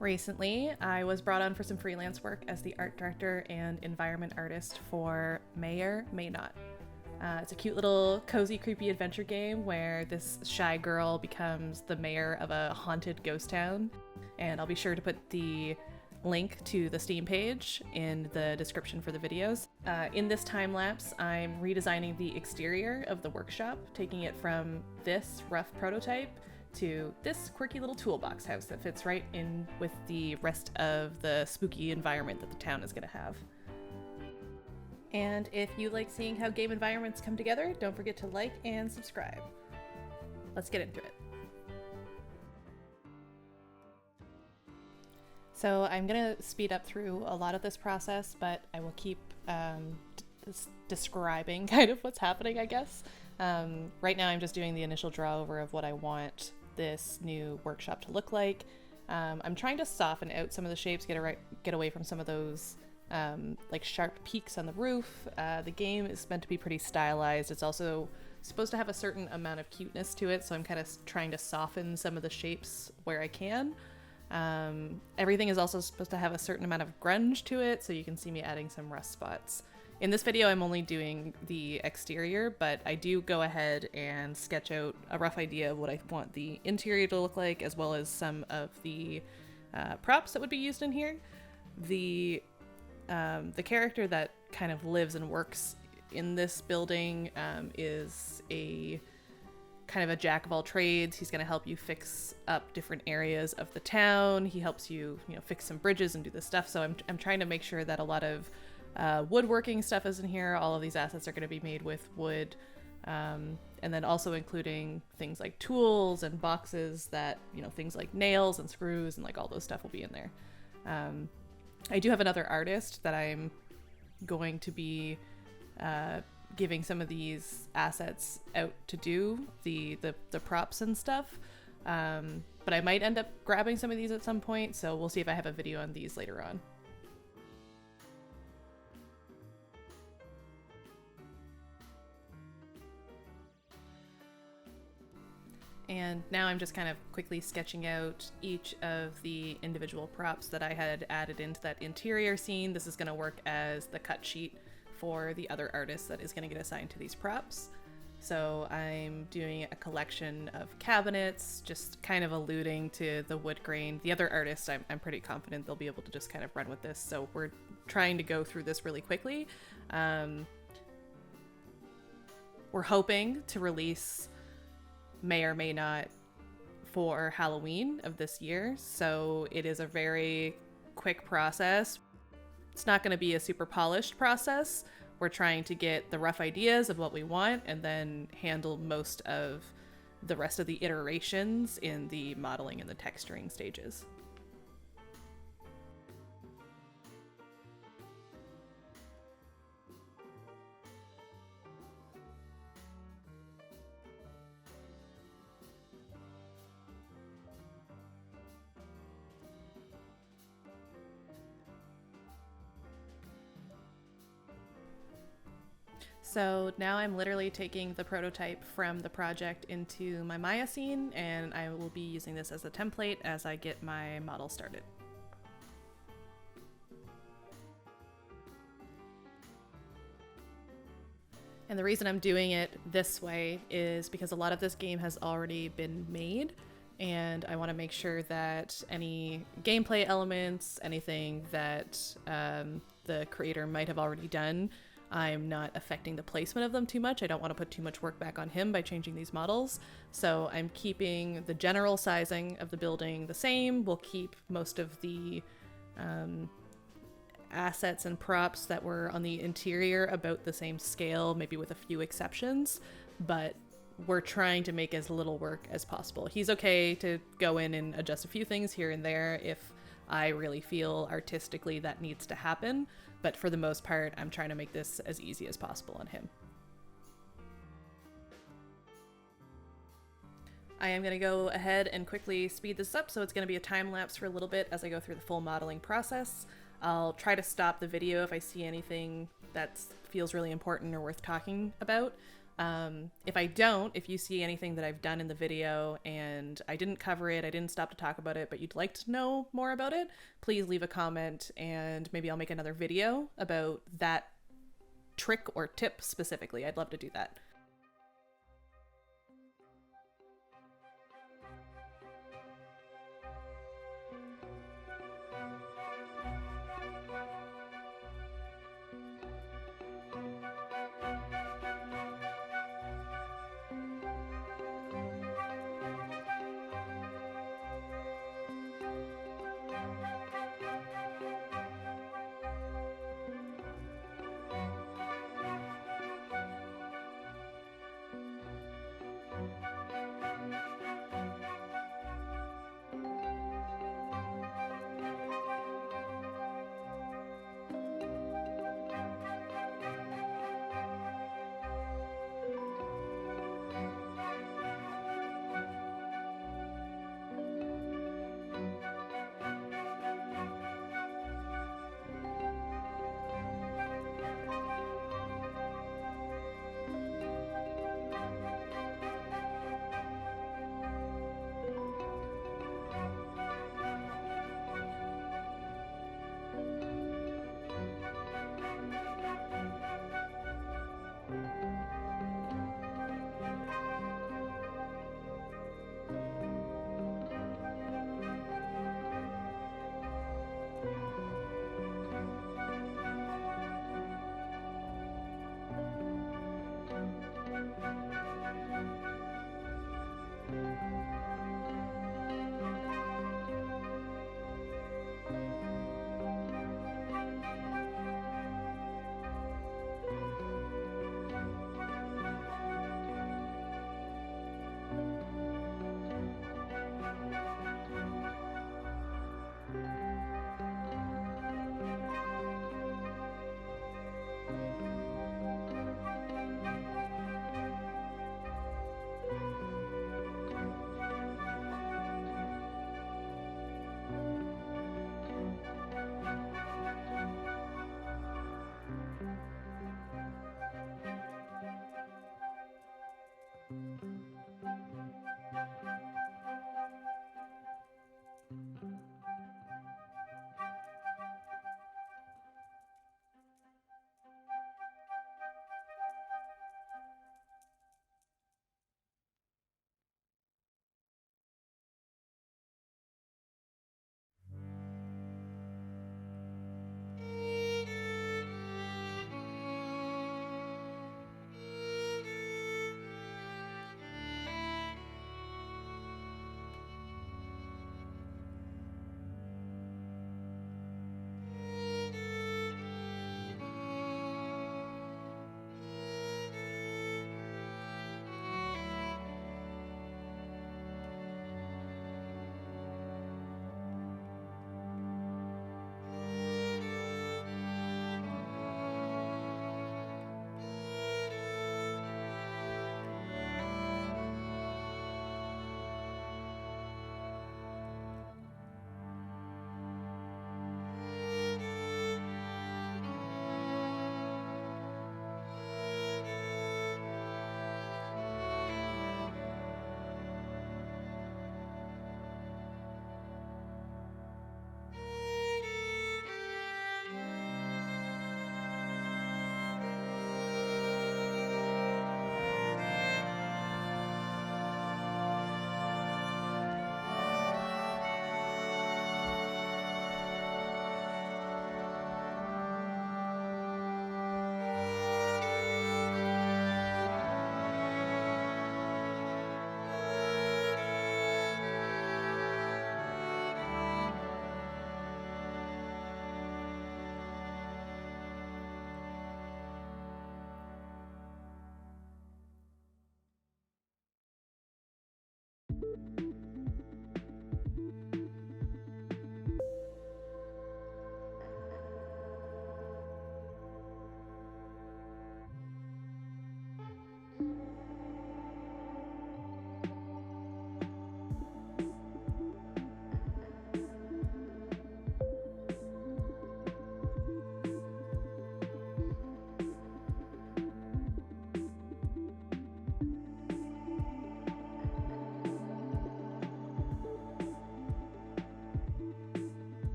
Recently, I was brought on for some freelance work as the art director and environment artist for Mayor May Knott. It's a cute little cozy, creepy adventure game where this shy girl becomes the mayor of a haunted ghost town. And I'll be sure to put the link to the Steam page in the description for the videos. In this time lapse, I'm redesigning the exterior of the workshop, taking it from this rough prototype to this quirky little toolbox house that fits right in with the rest of the spooky environment that the town is going to have. And if you like seeing how game environments come together, don't forget to like and subscribe. Let's get into it. So I'm going to speed up through a lot of this process, but I will keep describing kind of what's happening, I guess. Right now I'm just doing the initial draw over of what I want this new workshop to look like. I'm trying to soften out some of the shapes, get away from some of those like sharp peaks on the roof. The game is meant to be pretty stylized. It's also supposed to have a certain amount of cuteness to it, so I'm kind of trying to soften some of the shapes where I can. Everything is also supposed to have a certain amount of grunge to it, so you can see me adding some rust spots. In this video, I'm only doing the exterior, but I do go ahead and sketch out a rough idea of what I want the interior to look like, as well as some of the props that would be used in here. The character that kind of lives and works in this building is a kind of a jack of all trades. He's going to help you fix up different areas of the town. He helps you, fix some bridges and do this stuff. So I'm trying to make sure that a lot of woodworking stuff is in here. All of these assets are going to be made with wood, and then also including things like tools and boxes that, things like nails and screws and like all those stuff will be in there. I do have another artist that I'm going to be giving some of these assets out to do the props and stuff, but I might end up grabbing some of these at some point, so we'll see if I have a video on these later on. And now I'm just kind of quickly sketching out each of the individual props that I had added into that interior scene. This is going to work as the cut sheet for the other artist that is going to get assigned to these props. So I'm doing a collection of cabinets, just kind of alluding to the wood grain. The other artist, I'm pretty confident they'll be able to just kind of run with this. So we're trying to go through this really quickly. We're hoping to release Mayor May Knott for Halloween of this year, so it is a very quick process. It's not going to be a super polished process. We're trying to get the rough ideas of what we want and then handle most of the rest of the iterations in the modeling and the texturing stages. So now I'm literally taking the prototype from the project into my Maya scene, and I will be using this as a template as I get my model started. And the reason I'm doing it this way is because a lot of this game has already been made, and I want to make sure that any gameplay elements, anything that the creator might have already done, I'm not affecting the placement of them too much. I don't want to put too much work back on him by changing these models. So I'm keeping the general sizing of the building the same. We'll keep most of the assets and props that were on the interior about the same scale, maybe with a few exceptions, but we're trying to make as little work as possible. He's okay to go in and adjust a few things here and there if I really feel artistically that needs to happen, but for the most part, I'm trying to make this as easy as possible on him. I am going to go ahead and quickly speed this up, so it's going to be a time lapse for a little bit as I go through the full modeling process. I'll try to stop the video if I see anything that feels really important or worth talking about. If I don't, if you see anything that I've done in the video and I didn't cover it, I didn't stop to talk about it, but you'd like to know more about it, please leave a comment and maybe I'll make another video about that trick or tip specifically. I'd love to do that.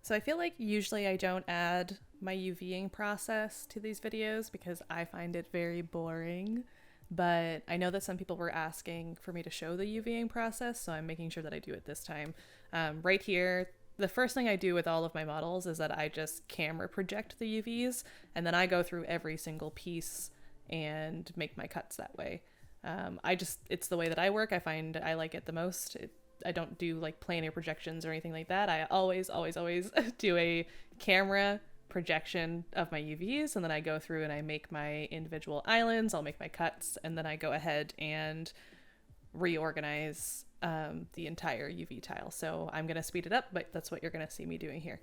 So I feel like usually I don't add my UVing process to these videos because I find it very boring, but I know that some people were asking for me to show the UVing process, so I'm making sure that I do it this time. Right here, the first thing I do with all of my models is that I just camera project the UVs, and then I go through every single piece and make my cuts that way. It's the way that I work. I find I like it the most. I don't do like planar projections or anything like that. I always do a camera projection of my UVs, and then I go through and I make my individual islands, I'll make my cuts, and then I go ahead and reorganize the entire UV tile. So I'm going to speed it up, but that's what you're going to see me doing here.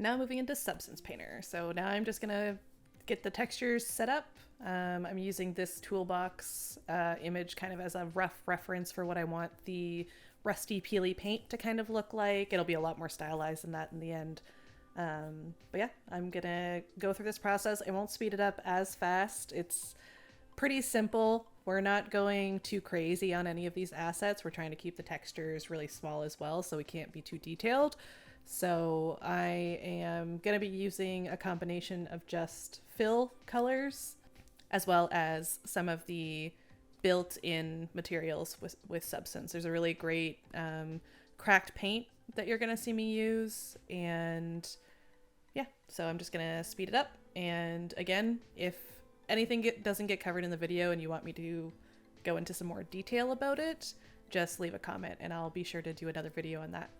now moving into Substance Painter. So now I'm just gonna get the textures set up. I'm using this Toolbox image kind of as a rough reference for what I want the rusty peely paint to kind of look like. It'll be a lot more stylized than that in the end. But yeah, I'm gonna go through this process. I won't speed it up as fast. It's pretty simple. We're not going too crazy on any of these assets. We're trying to keep the textures really small as well, so we can't be too detailed. So I am going to be using a combination of just fill colors as well as some of the built-in materials with Substance. There's a really great cracked paint that you're going to see me use. And yeah, so I'm just going to speed it up. And again, if anything doesn't get covered in the video and you want me to go into some more detail about it, just leave a comment and I'll be sure to do another video on that.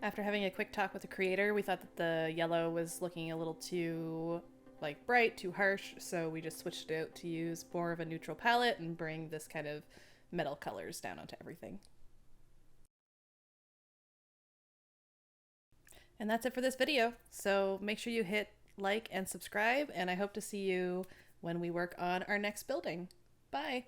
After having a quick talk with the creator, we thought that the yellow was looking a little too bright, too harsh, so we just switched it out to use more of a neutral palette and bring this kind of metal colors down onto everything. And that's it for this video. So make sure you hit like and subscribe, and I hope to see you when we work on our next building. Bye!